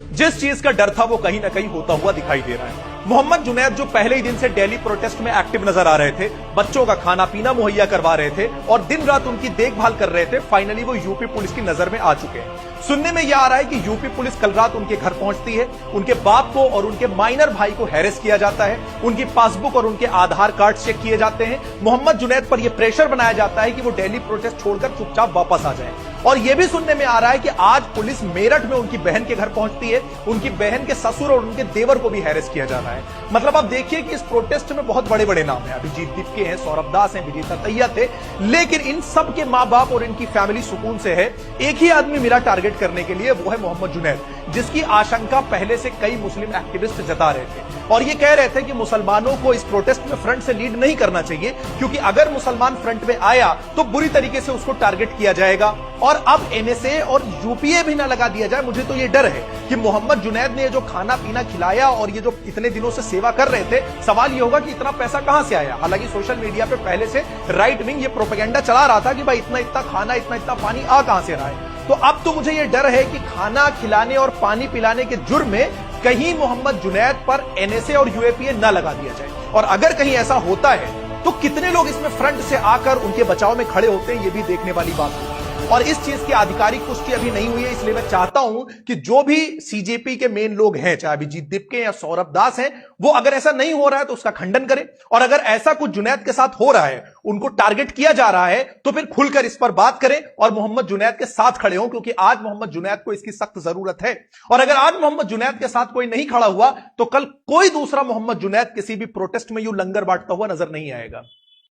जिस चीज का डर था वो कहीं ना कहीं होता हुआ दिखाई दे रहा है। मोहम्मद जुनैद जो पहले ही दिन से दिल्ली प्रोटेस्ट में एक्टिव नजर आ रहे थे, बच्चों का खाना पीना मुहैया करवा रहे थे और दिन रात उनकी देखभाल कर रहे थे, फाइनली वो यूपी पुलिस की नजर में आ चुके हैं। सुनने में यह आ रहा है कि यूपी पुलिस कल रात उनके घर पहुंचती है, उनके बाप को और उनके माइनर भाई को हैरेस किया जाता है, उनकी पासबुक और उनके आधार कार्ड चेक किए जाते हैं। मोहम्मद जुनैद पर यह प्रेशर बनाया जाता है कि वो दिल्ली प्रोटेस्ट छोड़कर चुपचाप वापस आ जाए। और यह भी सुनने में आ रहा है कि आज पुलिस मेरठ में उनकी बहन के घर पहुंचती है, उनकी बहन के ससुर और उनके देवर को भी हैरेस किया जा रहा है। मतलब आप देखिए कि इस प्रोटेस्ट में बहुत बड़े बड़े नाम हैं, अभिजीत दीपके हैं, सौरभ दास हैं, विजेता तैया थे, लेकिन इन सब के मां बाप और इनकी फैमिली सुकून से है। एक ही आदमी मिला टारगेट करने के लिए, वो है मोहम्मद जुनैद, जिसकी आशंका पहले से कई मुस्लिम एक्टिविस्ट जता रहे थे और ये कह रहे थे कि मुसलमानों को इस प्रोटेस्ट में फ्रंट से लीड नहीं करना चाहिए, क्योंकि अगर मुसलमान फ्रंट में आया तो बुरी तरीके से उसको टारगेट किया जाएगा और अब एनएसए और यूपीए भी ना लगा दिया जाए। मुझे तो ये डर है कि मोहम्मद जुनैद ने जो खाना पीना खिलाया और ये जो इतने दिनों से सेवा कर रहे थे, सवाल ये होगा कि इतना पैसा कहां से आया। हालांकि सोशल मीडिया पे पहले से राइट विंग ये प्रोपेगेंडा चला रहा था कि भाई इतना इतना खाना, इतना इतना पानी आ कहां से रहा है। तो अब तो मुझे ये डर है कि खाना खिलाने और पानी पिलाने के जुर्म में कहीं मोहम्मद जुनैद पर एनएसए और यूएपीए न लगा दिया जाए, और अगर कहीं ऐसा होता है तो कितने लोग इसमें फ्रंट से आकर उनके बचाव में खड़े होते हैं, ये भी देखने वाली बात है। और इस चीज की आधिकारिक पुष्टि अभी नहीं हुई है, इसलिए मैं चाहता हूं कि जो भी सीजेपी के मेन लोग हैं, चाहे अभिजीत दीपके या सौरभ दास हैं, वो अगर ऐसा नहीं हो रहा है तो उसका खंडन करें, और अगर ऐसा कुछ जुनैद के साथ हो रहा है, उनको टारगेट किया जा रहा है, तो फिर खुलकर इस पर बात करें और मोहम्मद जुनैद के साथ खड़े हों, क्योंकि आज मोहम्मद जुनैद को इसकी सख्त जरूरत है। और अगर आज मोहम्मद जुनैद के साथ कोई नहीं खड़ा हुआ तो कल कोई दूसरा मोहम्मद जुनैद किसी भी प्रोटेस्ट में यूं लंगर बांटता हुआ नजर नहीं आएगा।